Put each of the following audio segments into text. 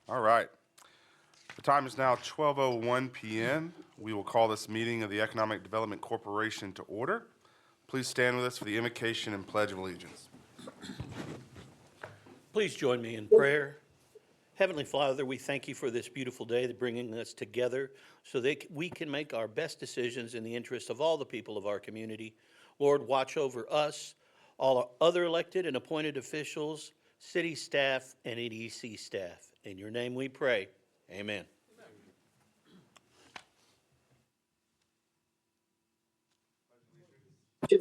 All right. The time is now 12:01 p.m. We will call this meeting of the Economic Development Corporation to order. Please stand with us for the invocation and pledge of allegiance. Please join me in prayer. Heavenly Father, we thank you for this beautiful day, that bringing us together so that we can make our best decisions in the interest of all the people of our community. Lord, watch over us, all our other elected and appointed officials, city staff, and EDC staff. In your name we pray. Amen.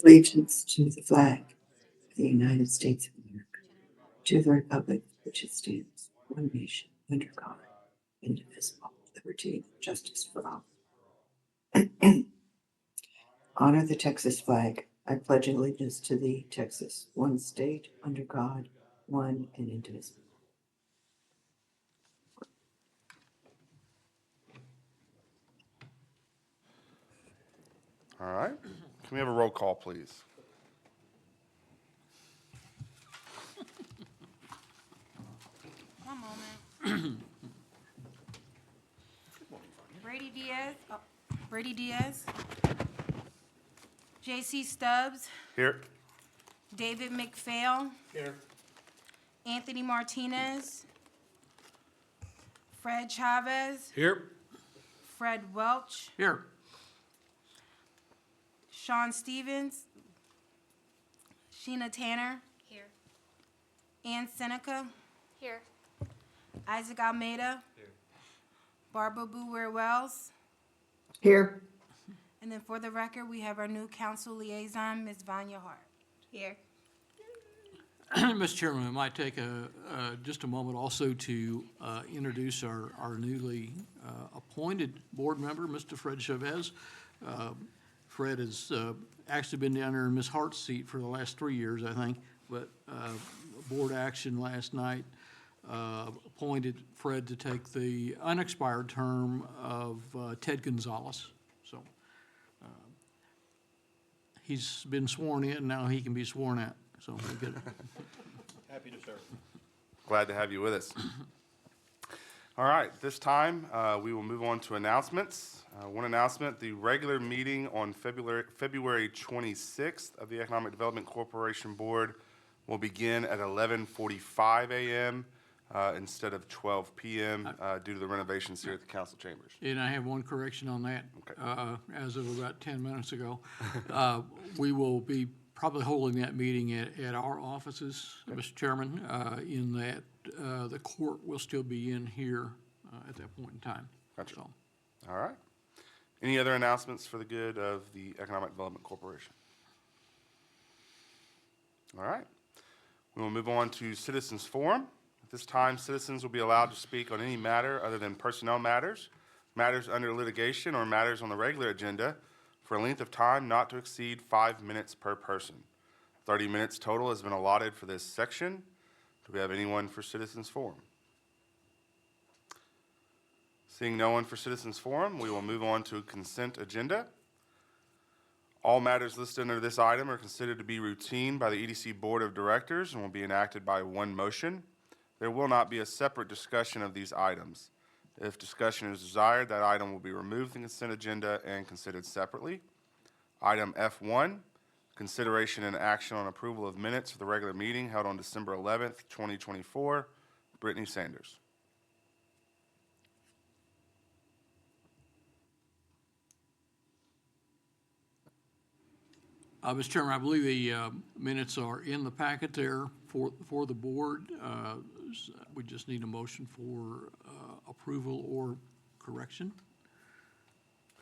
Allegiance to the flag of the United States of America, to the republic for which it stands, one nation, under God, indivisible, with liberty and justice for all. Honor the Texas flag. I pledge allegiance to thee, Texas, one state, under God, one and indivisible. All right. Can we have a roll call, please? One moment. Brady Diaz. J.C. Stubbs. Here. David McPhail. Here. Anthony Martinez. Fred Chavez. Here. Fred Welch. Here. Sean Stevens. Sheena Tanner. Here. Ann Seneca. Here. Isaac Almeida. Here. Barbara Boer Wells. Here. And then for the record, we have our new council liaison, Ms. Vanya Hart. Here. Mr. Chairman, I might take just a moment also to introduce our newly appointed board member, Mr. Fred Chavez. Fred has actually been down there in Ms. Hart's seat for the last 3 years, I think, but board action last night appointed Fred to take the unexpired term of Ted Gonzalez. So he's been sworn in, now he can be sworn out. So we're good. Happy to serve. Glad to have you with us. All right, this time we will move on to announcements. One announcement, the regular meeting on February 26th of the Economic Development Corporation Board will begin at 11:45 a.m. Instead of 12 p.m. Due to the renovations here at the council chambers. And I have one correction on that. Okay. As of about 10 minutes ago. We will be probably holding that meeting at our offices, Mr. Chairman, in that the court will still be in here at that point in time. Gotcha. So, All right. Any other announcements for the good of the Economic Development Corporation? All right. We will move on to Citizens Forum. At this time, citizens will be allowed to speak on any matter other than personnel matters, matters under litigation, or matters on the regular agenda for a length of time not to exceed 5 minutes per person. 30 minutes total has been allotted for this section. Do we have anyone for Citizens Forum? Seeing no one for Citizens Forum, we will move on to consent agenda. All matters listed under this item are considered to be routine by the EDC Board of Directors and will be enacted by one motion. There will not be a separate discussion of these items. If discussion is desired, that item will be removed from the consent agenda and considered separately. Item F1, consideration and action on approval of minutes for the regular meeting held on December 11th, 2024. Brittany Sanders. Mr. Chairman, I believe the minutes are in the packet there for the board. We just need a motion for approval or correction.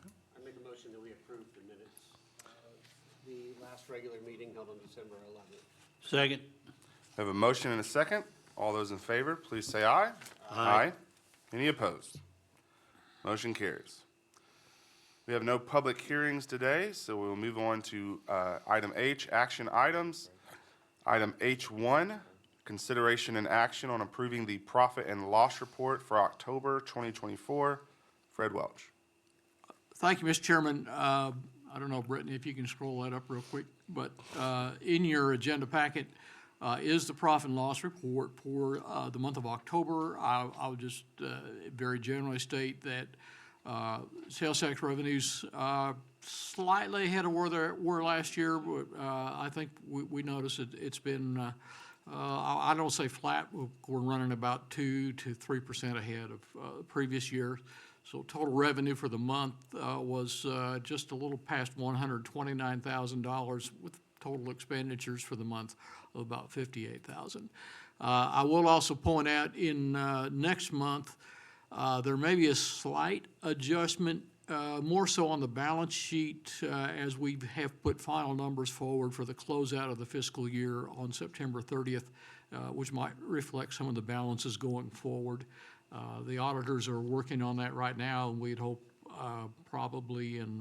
I make a motion that we approve the minutes of the last regular meeting held on December 11th. Second. We have a motion and a second. All those in favor, please say aye. Aye. Any opposed? Motion carries. We have no public hearings today, so we will move on to item H, action items. Item H1, consideration and action on approving the profit and loss report for October 2024. Fred Welch. Thank you, Mr. Chairman. I don't know, Brittany, if you can scroll that up real quick, but in your agenda packet, is the profit and loss report for the month of October. I'll just very generally state that sales tax revenues slightly ahead of where they were last year. But, I think we noticed it's been, I don't say flat, we're running about 2 to 3% ahead of the previous year. So total revenue for the month was just a little past $129,000 with total expenditures for the month of about $58,000. I will also point out in next month, there may be a slight adjustment, more so on the balance sheet, as we have put final numbers forward for the closeout of the fiscal year on September 30th, which might reflect some of the balances going forward. The auditors are working on that right now, and we'd hope probably in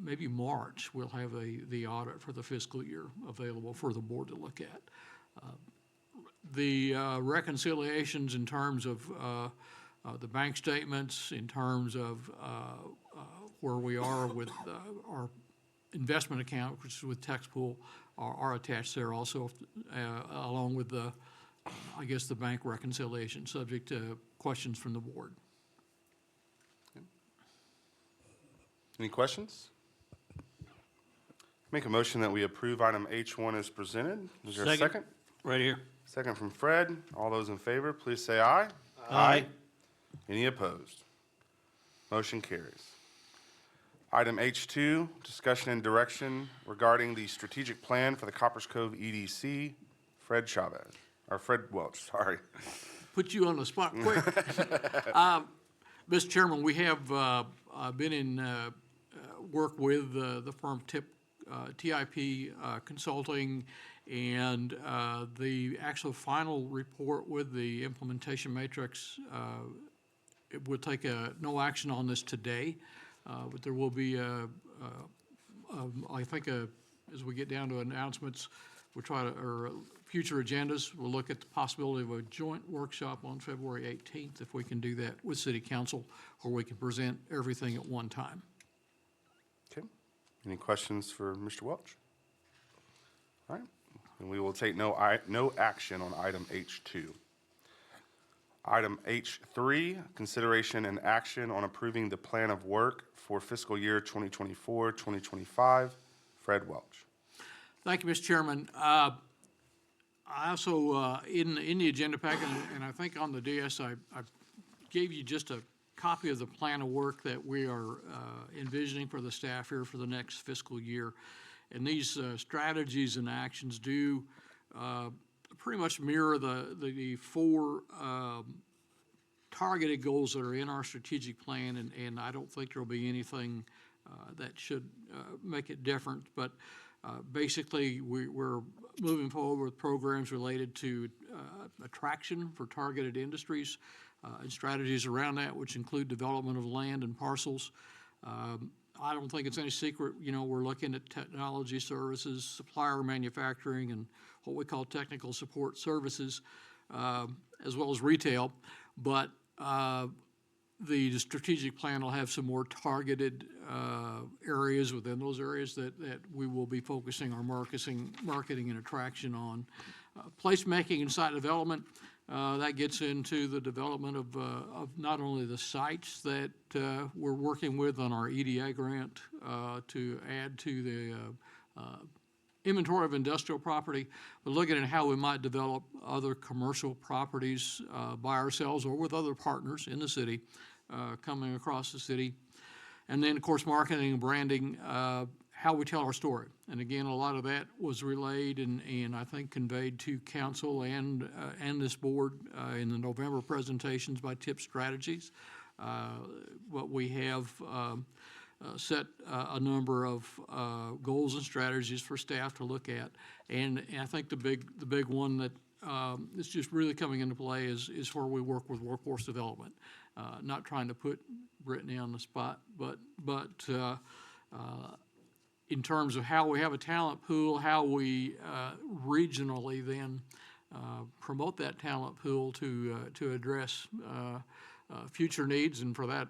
maybe March, we'll have the audit for the fiscal year available for the board to look at. The reconciliations in terms of the bank statements, in terms of where we are with our investment account, which is with tax pool, are attached there also, along with the, I guess, the bank reconciliation, subject to questions from the board. Any questions? Make a motion that we approve item H1 as presented. Is there a second? Right here. Second from Fred. All those in favor, please say aye. Aye. Any opposed? Motion carries. Item H2, discussion and direction regarding the strategic plan for the Coppers Cove EDC. Fred Welch, sorry. Put you on the spot quick. Mr. Chairman, we have been in work with the firm TIP Consulting, and the actual final report with the implementation matrix, it will take no action on this today, but there will be, I think, as we get down to announcements, we'll try to, or future agendas, we'll look at the possibility of a joint workshop on February 18th, if we can do that with City Council, or we can present everything at one time. Okay. Any questions for Mr. Welch? All right. And we will take no action on item H2. Item H3, consideration and action on approving the plan of work for fiscal year 2024-2025. Fred Welch. Thank you, Mr. Chairman. I also, in the agenda packet, and I think on the DS, I gave you just a copy of the plan of work that we are envisioning for the staff here for the next fiscal year. And these strategies and actions do pretty much mirror the four targeted goals that are in our strategic plan, and I don't think there'll be anything that should make it different. But basically, we're moving forward with programs related to attraction for targeted industries and strategies around that, which include development of land and parcels. I don't think it's any secret, we're looking at technology services, supplier manufacturing, and what we call technical support services, as well as retail. But the strategic plan will have some more targeted areas within those areas that we will be focusing our marketing and attraction on. Placemaking and site development, that gets into the development of not only the sites that we're working with on our EDA grant to add to the inventory of industrial property, but looking at how we might develop other commercial properties by ourselves or with other partners in the city coming across the city. And then, of course, marketing and branding, how we tell our story. And again, a lot of that was relayed and I think conveyed to council and this board in the November presentations by TIP Strategies. What we have set a number of goals and strategies for staff to look at, and I think the big one that is just really coming into play is where we work with workforce development. Not trying to put Brittany on the spot, but in terms of how we have a talent pool, how we regionally then promote that talent pool to address future needs, and for that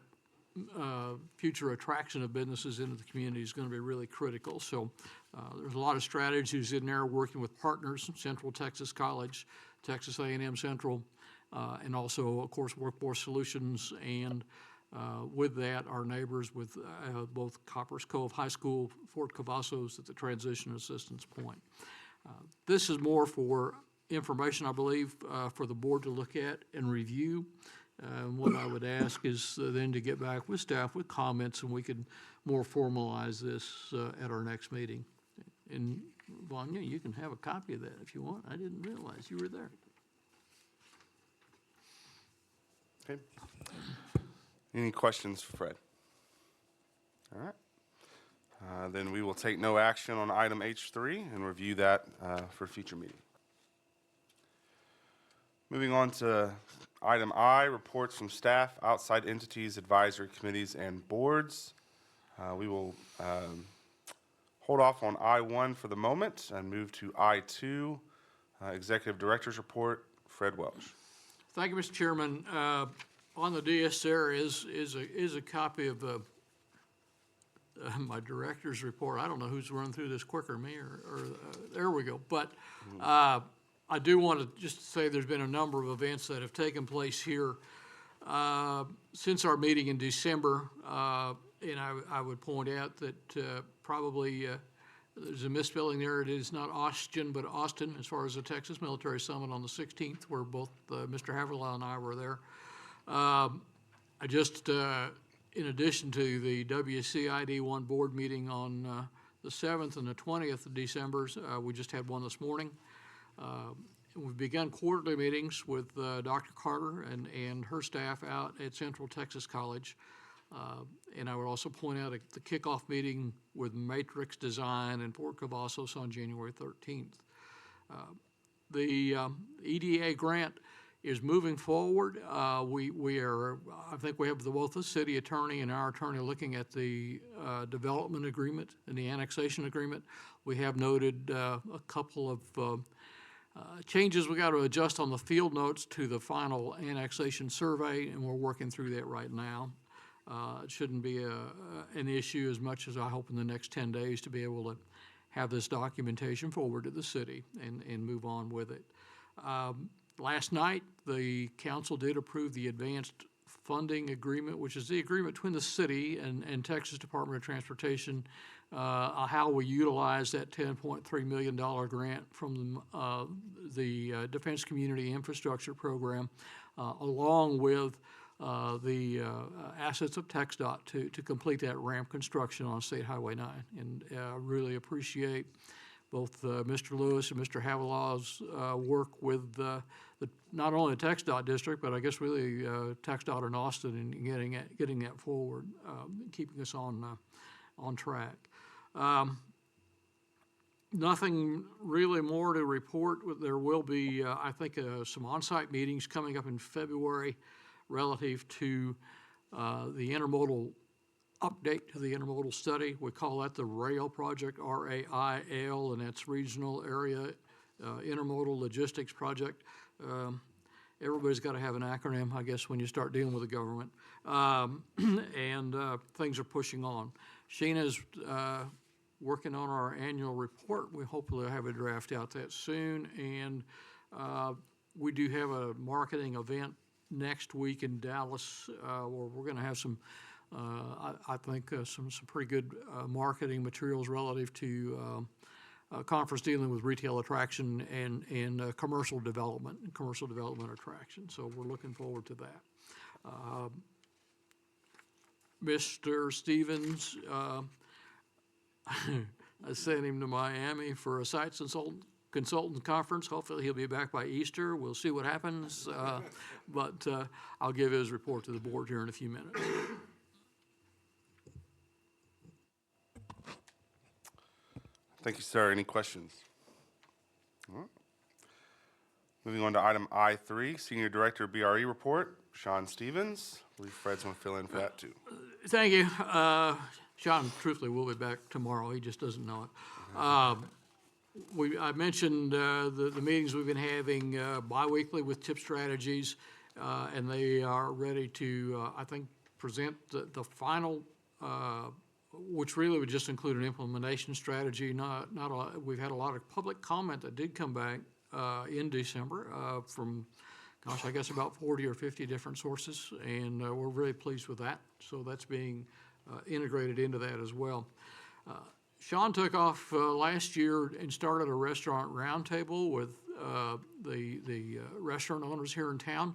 future attraction of businesses into the community is going to be really critical. So There's a lot of strategies in there, working with partners, Central Texas College, Texas A&M Central, and also, of course, Workforce Solutions, and with that, our neighbors with both Coppers Cove High School, Fort Cavazos at the transition assistance point. This is more for information, I believe, for the board to look at and review. What I would ask is then to get back with staff with comments, and we could more formalize this at our next meeting. And Vanya, you can have a copy of that if you want. I didn't realize you were there. Okay. Any questions for Fred? All right. Then we will take no action on item H3 and review that for future meeting. Moving on to item I, reports from staff, outside entities, advisory committees, and boards. We will hold off on I1 for the moment and move to I2, Executive Director's Report, Fred Welch. Thank you, Mr. Chairman. On the DS there is a copy of my director's report. I don't know who's run through this quicker, me or there we go. But I do want to just say there's been a number of events that have taken place here since our meeting in December. And I would point out that probably there's a misspelling there. It is not Austin, but Austin, as far as the Texas Military Summit on the 16th, where both Mr. Haverlaw and I were there. I just, in addition to the WCID1 board meeting on the 7th and the 20th of December, we just had one this morning. We've begun quarterly meetings with Dr. Carter and her staff out at Central Texas College. And I would also point out the kickoff meeting with Matrix Design in Fort Cavazos on January 13th. The EDA grant is moving forward. We are, I think we have both the city attorney and our attorney looking at the development agreement and the annexation agreement. We have noted a couple of changes we got to adjust on the field notes to the final annexation survey, and we're working through that right now. It shouldn't be an issue as much as I hope in the next 10 days to be able to have this documentation forward to the city and move on with it. Last night, the council did approve the advanced funding agreement, which is the agreement between the city and Texas Department of Transportation, how we utilize that $10.3 million grant from the Defense Community Infrastructure Program, along with the assets of TxDOT to complete that ramp construction on State Highway 9. And I really appreciate both Mr. Lewis and Mr. Havelaw's work with not only the TxDOT district, but I guess really TxDOT in Austin and getting that forward, keeping us on track. Nothing really more to report. There will be, I think, some on-site meetings coming up in February relative to the intermodal update to the intermodal study. We call that the RAIL project, R-A-I-L, and that's Regional Area Intermodal Logistics Project. Everybody's got to have an acronym, I guess, when you start dealing with the government. And things are pushing on. Sheena's working on our annual report. We hopefully have a draft out that soon. And we do have a marketing event next week in Dallas where we're going to have some, I think, some pretty good marketing materials relative to conference dealing with retail attraction and commercial development attraction. So we're looking forward to that. Mr. Stevens, I sent him to Miami for a site consultant conference. Hopefully he'll be back by Easter. We'll see what happens. But I'll give his report to the board here in a few minutes. Thank you, sir. Any questions? All right. Moving on to item I3, Senior Director BRE Report, Sean Stevens. I believe Fred's going to fill in for that too. Thank you. Sean, truthfully, will be back tomorrow. He just doesn't know it. I mentioned the meetings we've been having biweekly with TIP Strategies, and they are ready to, I think, present the final which really would just include an implementation strategy. We've had a lot of public comment that did come back in December from, gosh, I guess about 40 or 50 different sources, and we're very pleased with that. So that's being integrated into that as well. Sean took off last year and started a restaurant roundtable with the restaurant owners here in town.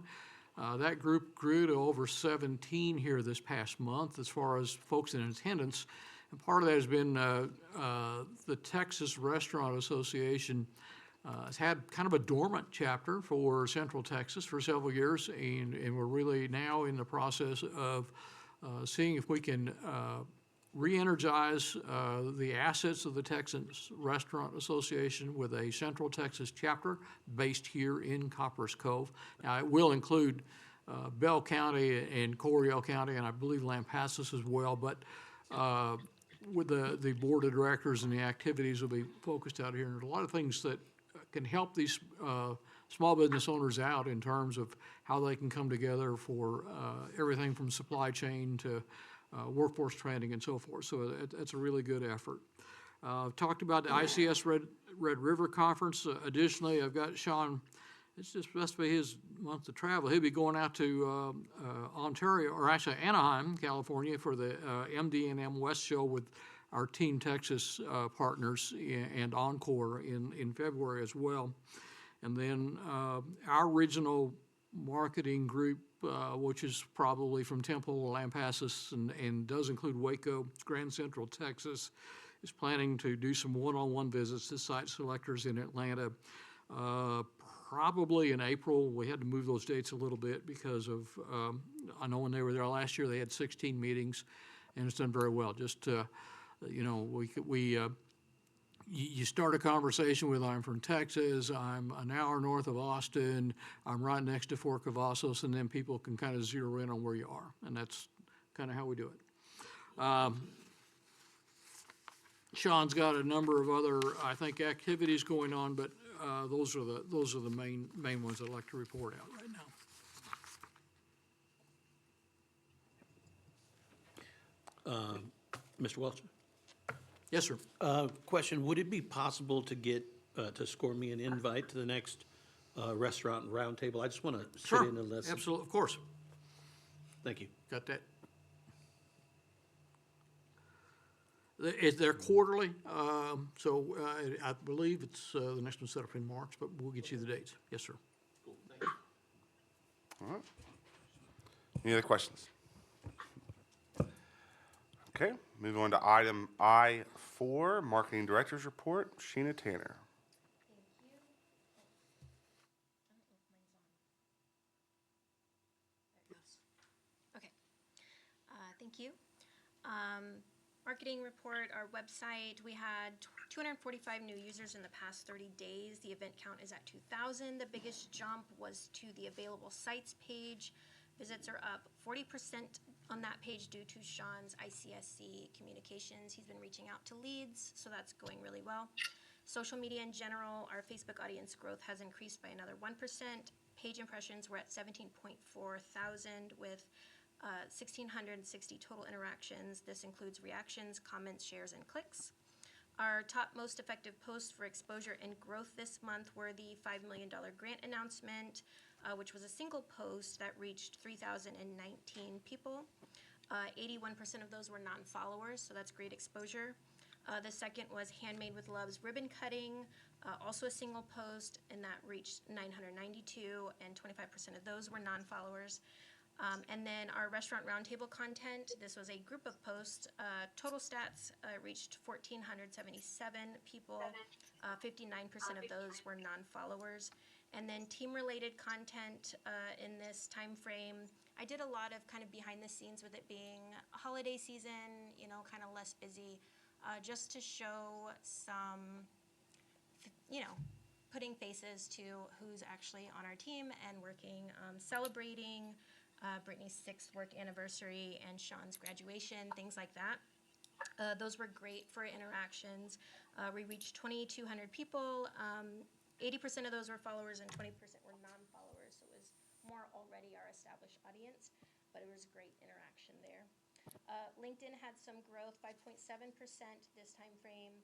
That group grew to over 17 here this past month as far as folks in attendance. And part of that has been the Texas Restaurant Association has had kind of a dormant chapter for Central Texas for several years, and we're really now in the process of seeing if we can re-energize the assets of the Texas Restaurant Association with a Central Texas chapter based here in Coppers Cove. Now, it will include Bell County and Coryell County, and I believe Lampasas as well, but with the board of directors and the activities will be focused out here. And there's a lot of things that can help these small business owners out in terms of how they can come together for everything from supply chain to workforce training and so forth. So it's a really good effort. Talked about the ICS Red River Conference. Additionally, I've got Sean, it's just supposed to be his month to travel. He'll be going out to Ontario, or actually Anaheim, California for the MD&M West show with our Team Texas partners and Encore in February as well. And then our regional marketing group, which is probably from Temple, Lampasas, and does include Waco, Grand Central, Texas, is planning to do some one-on-one visits to site selectors in Atlanta, probably in April. We had to move those dates a little bit because of, I know when they were there last year, they had 16 meetings, and it's done very well. Just, you know, you start a conversation with, I'm from Texas, I'm an hour north of Austin, I'm right next to Fort Cavazos, and then people can kind of zero in on where you are, and that's kind of how we do it. Sean's got a number of other, I think, activities going on, but those are the main ones I'd like to report out right now. Mr. Welch? Yes, sir. Question, would it be possible to get, to score me an invite to the next restaurant roundtable? I just want to sit Sure, in and listen. absolutely, of course. Thank you. Got that? They're quarterly, so I believe it's, the next one's set up in March, but we'll get you the dates. Yes, sir. All right. Any other questions? Okay, moving on to item I4, Marketing Director's Report, Sheena Tanner. Okay, thank you. Marketing report, our website, we had 245 new users in the past 30 days. The event count is at 2,000. The biggest jump was to the available sites page. Visits are up 40% on that page due to Sean's ICSC communications. He's been reaching out to leads, so that's going really well. Social media in general, our Facebook audience growth has increased by another 1%. Page impressions were at 17.4 thousand with 1,660 total interactions. This includes reactions, comments, shares, and clicks. Our top most effective posts for exposure and growth this month were the $5 million grant announcement, which was a single post that reached 3,019 people. 81% of those were non-followers, so that's great exposure. The second was Handmade with Love's ribbon cutting, also a single post, and that reached 992, and 25% of those were non-followers. And then our restaurant roundtable content, this was a group of posts. Total stats reached 1,477 people. 59% of those were non-followers. And then team-related content in this time frame, I did a lot of kind of behind the scenes with it being a holiday season, you know, kind of less busy, just to show some, you know, putting faces to who's actually on our team and working, celebrating Brittany's 6th work anniversary and Sean's graduation, things like that. Those were great for interactions. We reached 2,200 people. 80% of those were followers and 20% were non-followers, so it was more already our established audience, but it was great interaction there. LinkedIn had some growth, 5.7% this time frame.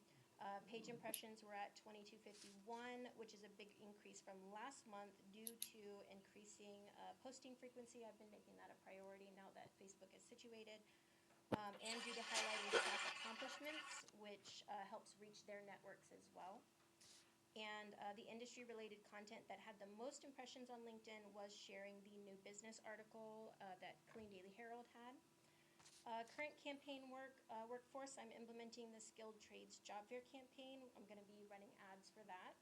Page impressions were at 2251, which is a big increase from last month due to increasing posting frequency. I've been making that a priority now that Facebook is situated. And due to highlighting staff accomplishments, which helps reach their networks as well. And the industry-related content that had the most impressions on LinkedIn was sharing the new business article that Killeen Daily Herald had. Current campaign workforce, I'm implementing the Skilled Trades Job Fair campaign. I'm going to be running ads for that.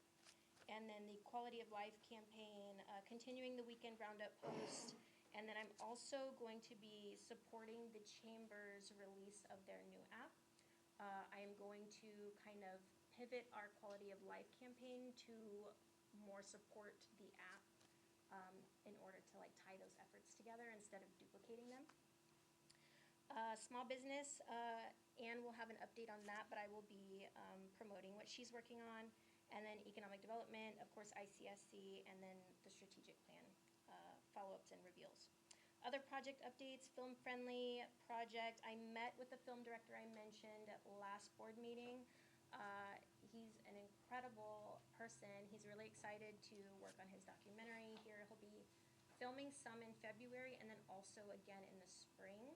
And then the Quality of Life campaign, continuing the weekend roundup post. And then I'm also going to be supporting the Chamber's release of their new app. I am going to kind of pivot our Quality of Life campaign to more support the app in order to like tie those efforts together instead of duplicating them. Small business, Anne will have an update on that, but I will be promoting what she's working on. And then economic development, of course, ICSC, and then the strategic plan, follow-ups and reveals. Other project updates, Film Friendly project. I met with the film director I mentioned at last board meeting. He's an incredible person. He's really excited to work on his documentary here. He'll be filming some in February and then also again in the spring.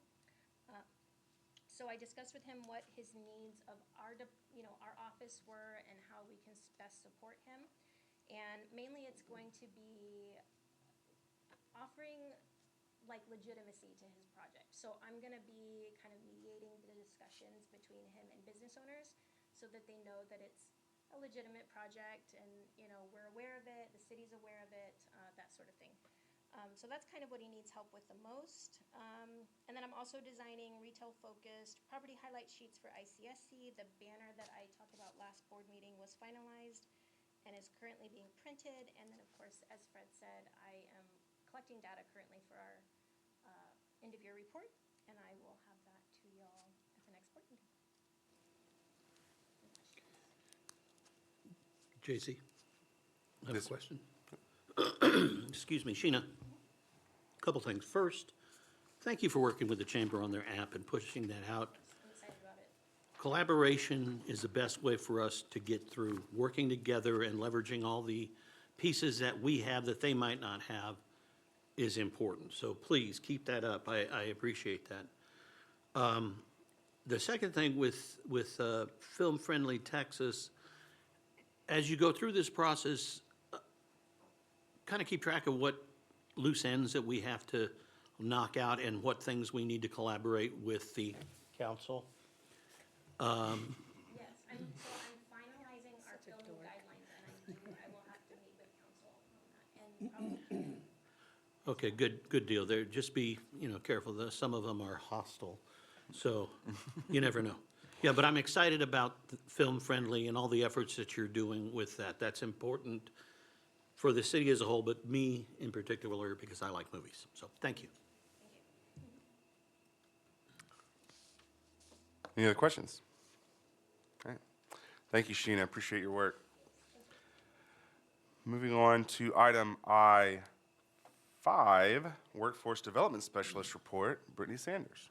So I discussed with him what his needs of our office were and how we can best support him. And mainly it's going to be offering like legitimacy to his project. So I'm gonna be kind of mediating the discussions between him and business owners so that they know that it's a legitimate project and, you know, we're aware of it, the city's aware of it, that sort of thing. So that's kind of what he needs help with the most. And then I'm also designing retail-focused property highlight sheets for ICSC. The banner that I talked about last board meeting was finalized and is currently being printed. And then, of course, as Fred said, I am collecting data currently for our end-of-year report, and I will have that to y'all at the next board meeting. JC, I have a Yes. question. Excuse me, Sheena. Couple things. First, thank you for working with the Chamber on their app and pushing that out. I'm excited about it. Collaboration is the best way for us to get through. Working together and leveraging all the pieces that we have that they might not have is important. So please, keep that up. I appreciate that. The second thing with Film Friendly Texas, as you go through this process, kind of keep track of what loose ends that we have to knock out and what things we need to collaborate with the council. Yes, I'm finalizing our filming guidelines, and I will have to meet with council on that. And probably Okay, good deal there. Just be, careful. Some of them are hostile, so you never know. Yeah, but I'm excited about Film Friendly and all the efforts that you're doing with that. That's important for the city as a whole, but me in particular, because I like movies. So, thank you. Any other questions? All right. Thank you, Sheena. Appreciate your work. Moving on to item I-5, Workforce Development Specialist Report, Brittany Sanders.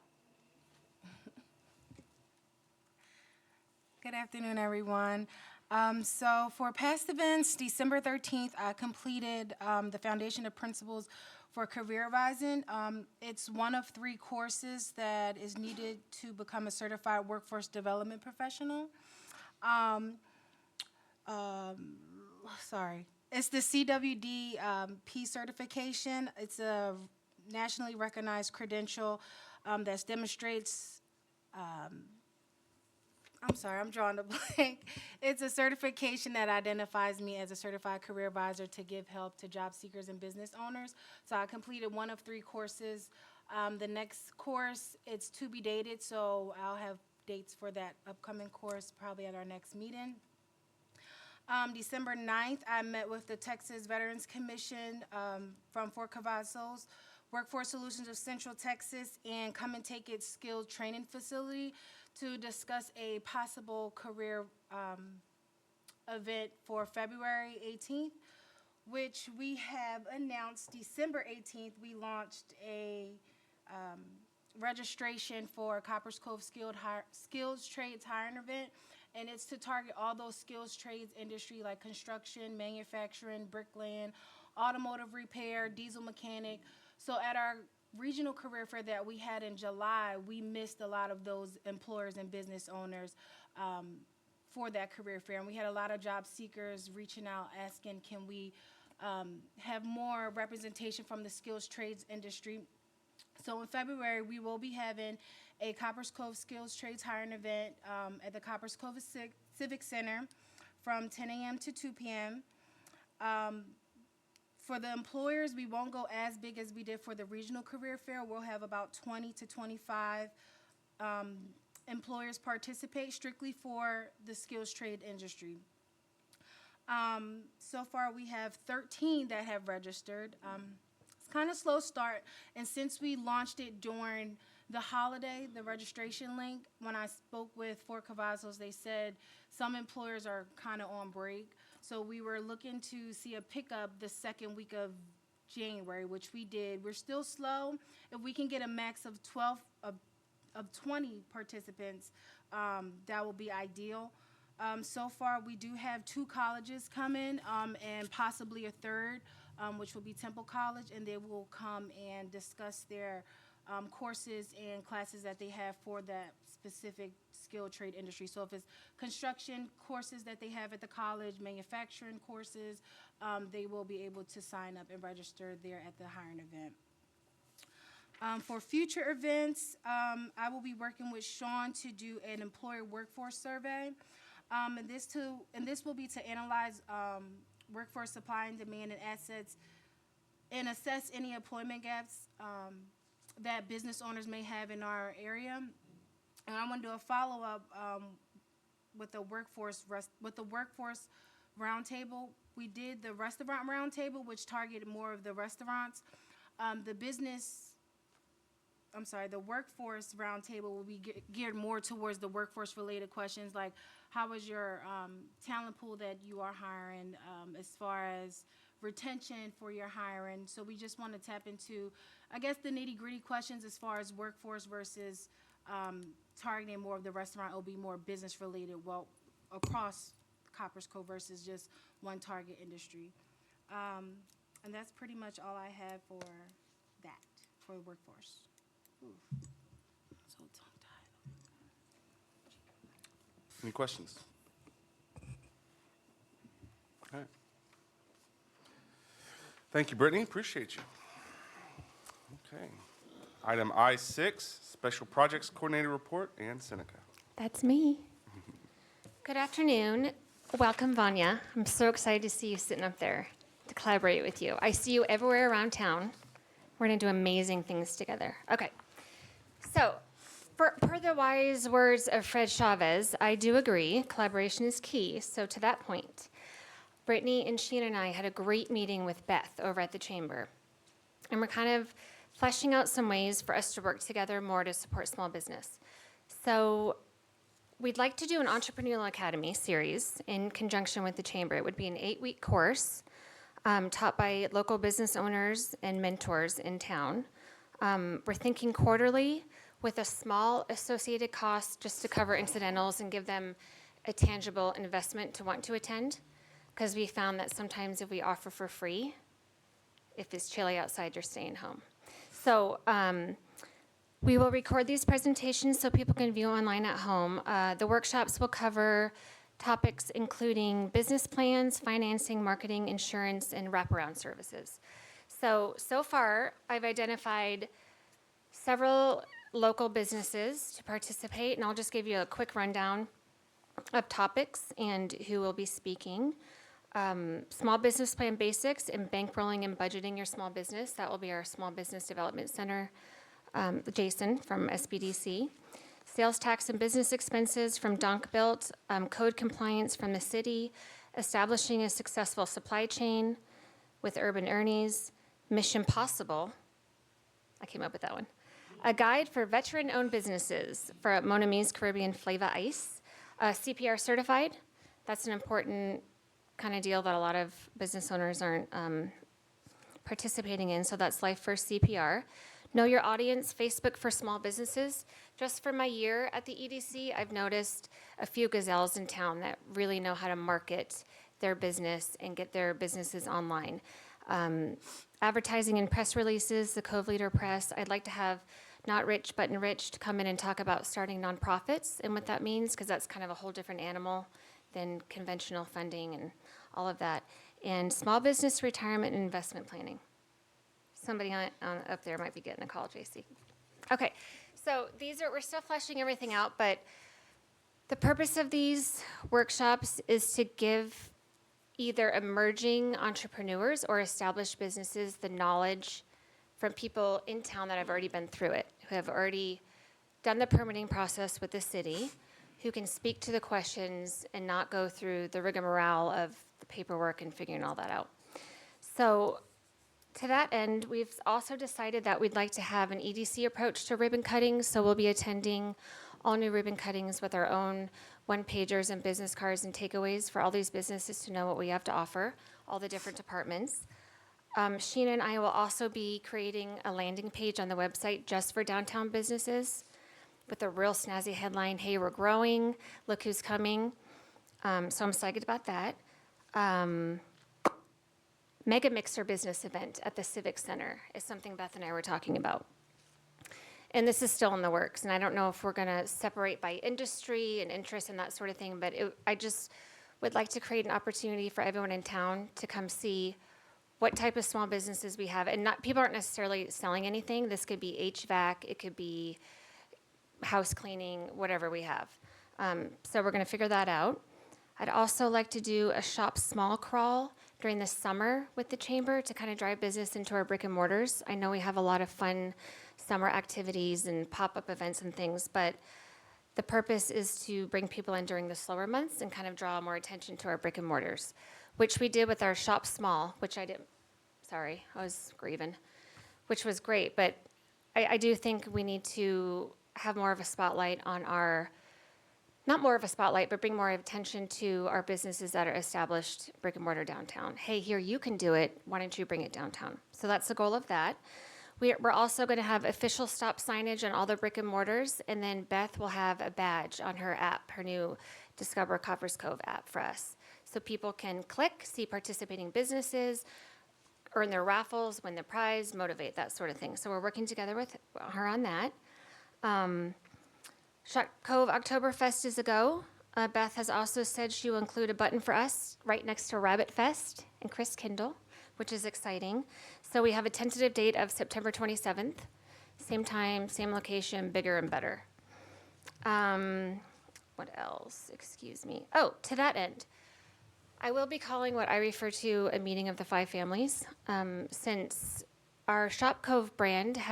Good afternoon, everyone. So for past events, December 13th, I completed the Foundation of Principles for Career Rising. It's one of 3 courses that is needed to become a certified workforce development professional. It's the CWD P certification. It's a nationally recognized credential that demonstrates I'm drawing a blank. It's a certification that identifies me as a certified career advisor to give help to job seekers and business owners. So I completed one of 3 courses. The next course, it's to be dated, so I'll have dates for that upcoming course probably at our next meeting. December 9th, I met with the Texas Veterans Commission from Fort Cavazos, Workforce Solutions of Central Texas, and Come and Take It Skilled Training Facility to discuss a possible career event for February 18th, which we have announced December 18th. We launched a registration for Coppers Cove Skills Trades Hiring Event, and it's to target all those skills trades industry like construction, manufacturing, bricklaying, automotive repair, diesel mechanic. So at our regional career fair that we had in July, we missed a lot of those employers and business owners for that career fair. And we had a lot of job seekers reaching out, asking, can we have more representation from the skills trades industry? So in February, we will be having a Coppers Cove Skills Trades Hiring Event at the Coppers Cove Civic Center from 10 a.m. to 2 p.m. For the employers, we won't go as big as we did for the regional career fair. We'll have about 20 to 25 employers participate strictly for the skills trade industry. So far, we have 13 that have registered. It's kind of slow start, and since we launched it during the holiday, the registration link, when I spoke with Fort Cavazos, they said some employers are kind of on break. So we were looking to see a pickup the second week of January, which we did. We're still slow. If we can get a max of 20 participants, that will be ideal. So far, we do have 2 colleges coming, and possibly a third, which will be Temple College, and they will come and discuss their courses and classes that they have for that specific skilled trade industry. So if it's construction courses that they have at the college, manufacturing courses, they will be able to sign up and register there at the hiring event. For future events, I will be working with Sean to do an employer workforce survey. And this will be to analyze workforce supply and demand and assets and assess any employment gaps that business owners may have in our area. And I want to do a follow-up with the workforce roundtable. We did the restaurant roundtable, which targeted more of the restaurants. The workforce roundtable will be geared more towards the workforce-related questions, like how is your talent pool that you are hiring, as far as retention for your hiring. So we just want to tap into, I guess, the nitty-gritty questions as far as workforce versus targeting more of the restaurant. It'll be more business-related, well, across Coppers Cove versus just one target industry. And that's pretty much all I have for that, for the workforce. So tongue-tied. Any questions? All right. Thank you, Brittany. Appreciate you. Okay. Item I6, Special Projects Coordinator Report, Ann Seneca. That's me. Good afternoon. Welcome, Vanya. I'm so excited to see you sitting up there to collaborate with you. I see you everywhere around town. We're going to do amazing things together. Okay. So, per the wise words of Fred Chavez, I do agree. Collaboration is key. So, to that point, Brittany and Sheena and I had a great meeting with Beth over at the Chamber. And we're kind of fleshing out some ways for us to work together more to support small business. So, we'd like to do an Entrepreneurial Academy series in conjunction with the Chamber. It would be an 8-week course taught by local business owners and mentors in town. We're thinking quarterly with a small associated cost just to cover incidentals and give them a tangible investment to want to attend. Because we found that sometimes if we offer for free, if it's chilly outside, you're staying home. So we will record these presentations so people can view online at home. The workshops will cover topics including business plans, financing, marketing, insurance, and wraparound services. So far, I've identified several local businesses to participate, and I'll just give you a quick rundown of topics and who will be speaking. Small business plan basics and bankrolling and budgeting your small business. That will be our Small Business Development Center, Jason from SBDC. Sales tax and business expenses from Donkbuilt, code compliance from the city, establishing a successful supply chain with Urban Ernie's, Mission Possible, I came up with that one, a guide for veteran-owned businesses for Monamise Caribbean Flava Ice, CPR certified. That's an important kind of deal that a lot of business owners aren't participating in, so that's Life First CPR. Know Your Audience, Facebook for small businesses. Just for my year at the EDC, I've noticed a few gazelles in town that really know how to market their business and get their businesses online. Advertising and press releases, the Cove Leader Press. I'd like to have Not Rich But Enriched come in and talk about starting nonprofits and what that means, because that's kind of a whole different animal than conventional funding and all of that. And small business retirement and investment planning. Somebody up there might be getting a call, JC. Okay, so we're still fleshing everything out, but the purpose of these workshops is to give either emerging entrepreneurs or established businesses the knowledge from people in town that have already been through it, who have already done the permitting process with the city, who can speak to the questions and not go through the rigmarole of the paperwork and figuring all that out. So to that end, we've also decided that we'd like to have an EDC approach to ribbon cutting, so we'll be attending all new ribbon cuttings with our own one-pagers and business cards and takeaways for all these businesses to know what we have to offer, all the different departments. Sheena and I will also be creating a landing page on the website just for downtown businesses with a real snazzy headline, "Hey, we're growing, look who's coming." So I'm excited about that. Mega Mixer business event at the Civic Center is something Beth and I were talking about. And this is still in the works, and I don't know if we're going to separate by industry and interest and that sort of thing, but I just would like to create an opportunity for everyone in town to come see what type of small businesses we have. And people aren't necessarily selling anything. This could be HVAC, it could be house cleaning, whatever we have. So we're going to figure that out. I'd also like to do a shop small crawl during the summer with the chamber to kind of drive business into our brick and mortars. I know we have a lot of fun summer activities and pop-up events and things, but the purpose is to bring people in during the slower months and kind of draw more attention to our brick and mortars, which we did with our shop small, which I was grieving, which was great, but I do think we need to have more of a spotlight on not more of a spotlight, but bring more attention to our businesses that are established brick and mortar downtown. Hey, here, you can do it. Why don't you bring it downtown? So that's the goal of that. We're also going to have official stop signage on all the brick and mortars, and then Beth will have a badge on her app, her new Discover Coppers Cove app for us. So people can click, see participating businesses, earn their raffles, win the prize, motivate, that sort of thing. So we're working together with her on that. Shot Cove Oktoberfest is a go. Beth has also said she will include a button for us right next to Rabbit Fest and Chris Kindle, which is exciting. So we have a tentative date of September 27th. Same time, same location, bigger and better. What else? Excuse me. Oh, to that end, I will be calling what I refer to a meeting of the five families, since our Shop Cove brand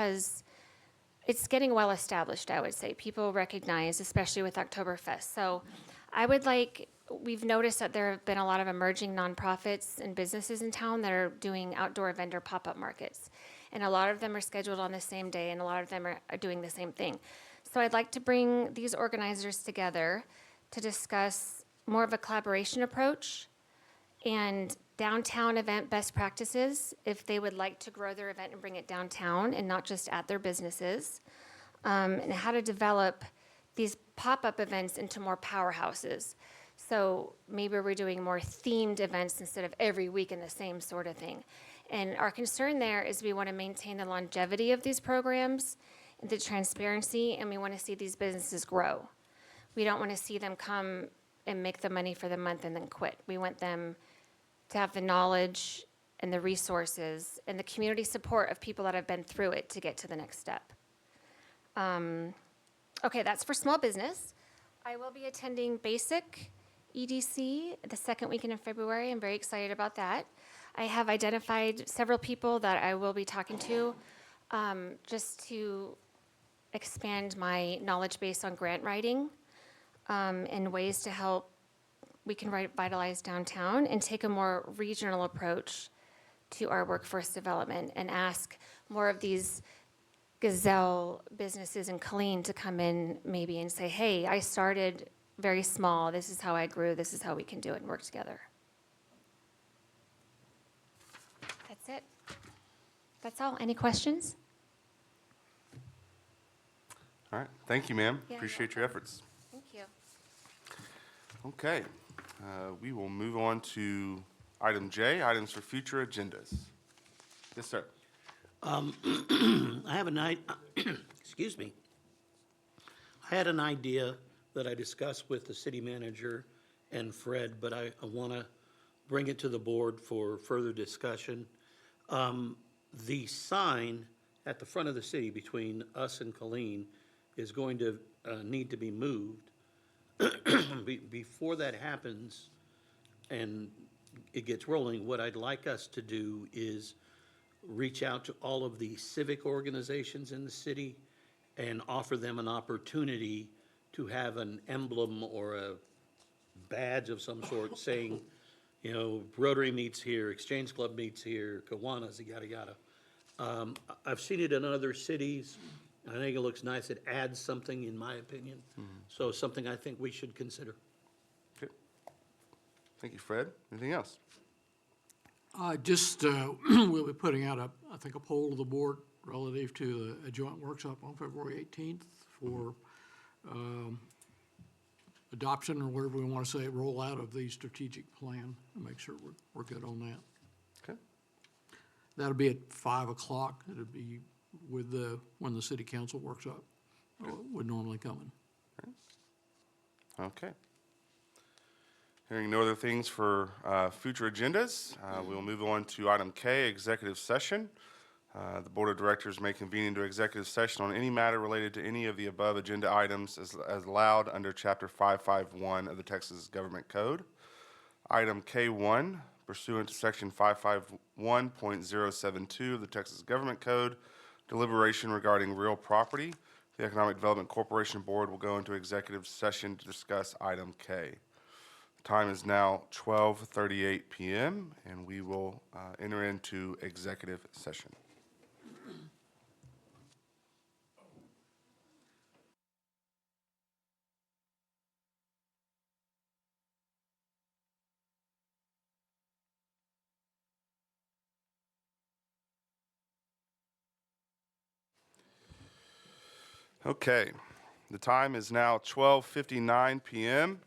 it's getting well established, I would say. People recognize, especially with Oktoberfest. So we've noticed that there have been a lot of emerging nonprofits and businesses in town that are doing outdoor vendor pop-up markets. And a lot of them are scheduled on the same day, and a lot of them are doing the same thing. So I'd like to bring these organizers together to discuss more of a collaboration approach and downtown event best practices, if they would like to grow their event and bring it downtown and not just at their businesses, and how to develop these pop-up events into more powerhouses. So maybe we're doing more themed events instead of every week in the same sort of thing. And our concern there is we want to maintain the longevity of these programs, the transparency, and we want to see these businesses grow. We don't want to see them come and make the money for the month and then quit. We want them to have the knowledge and the resources and the community support of people that have been through it to get to the next step. Okay, that's for small business. I will be attending BASIC EDC the second weekend in February. I'm very excited about that. I have identified several people that I will be talking to just to expand my knowledge base on grant writing and ways to help we can revitalize downtown and take a more regional approach to our workforce development and ask more of these gazelle businesses in Killeen to come in maybe and say, hey, I started very small. This is how I grew. This is how we can do it and work together. That's it. That's all. Any questions? All right, thank you, ma'am. Yeah, Appreciate your efforts. Thank you. Okay, we will move on to item J, items for future agendas. Yes, sir. I have excuse me. I had an idea that I discussed with the city manager and Fred, but I want to bring it to the board for further discussion. The sign at the front of the city between us and Colleen is going to need to be moved. Before that happens and it gets rolling, what I'd like us to do is reach out to all of the civic organizations in the city and offer them an opportunity to have an emblem or a badge of some sort saying, you know, Rotary meets here, Exchange Club meets here, Kiwanis, yada, yada. I've seen it in other cities. I think it looks nice. It adds something, in my opinion. So something I think we should consider. Okay. Thank you, Fred. Anything else? We'll be putting out I think, a poll to the board relative to a joint workshop on February 18th for adoption, or whatever we want to say, rollout of the strategic plan, and make sure we're good on that. Okay. That'll be at 5 o'clock. It'll be when the city council workshop would normally come in. Okay. Hearing no other things for future agendas, we will move on to item K, executive session. The Board of Directors may convene into executive session on any matter related to any of the above agenda items as allowed under Chapter 551 of the Texas Government Code. Item K1, pursuant to Section 551.072 of the Texas Government Code, deliberation regarding real property. The Economic Development Corporation Board will go into executive session to discuss item K. The time is now 12:38 p.m., and we will enter into executive session. Okay, the time is now 12:59 p.m.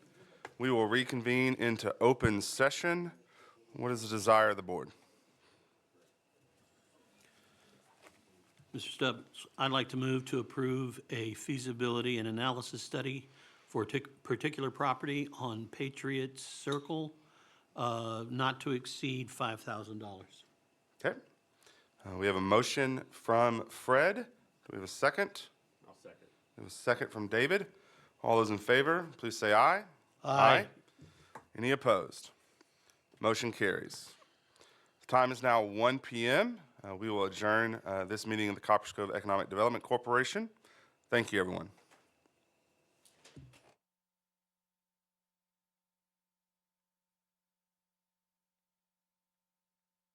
We will reconvene into open session. What is the desire of the board? Mr. Stubbs, I'd like to move to approve a feasibility and analysis study for a particular property on Patriot Circle, not to exceed $5,000. Okay. We have a motion from Fred. Do we have a second? I'll second. We have a second from David. All those in favor, please say aye. Aye. Any opposed? Motion carries. The time is now 1 p.m. We will adjourn this meeting of the Copperas Cove Economic Development Corporation. Thank you, everyone.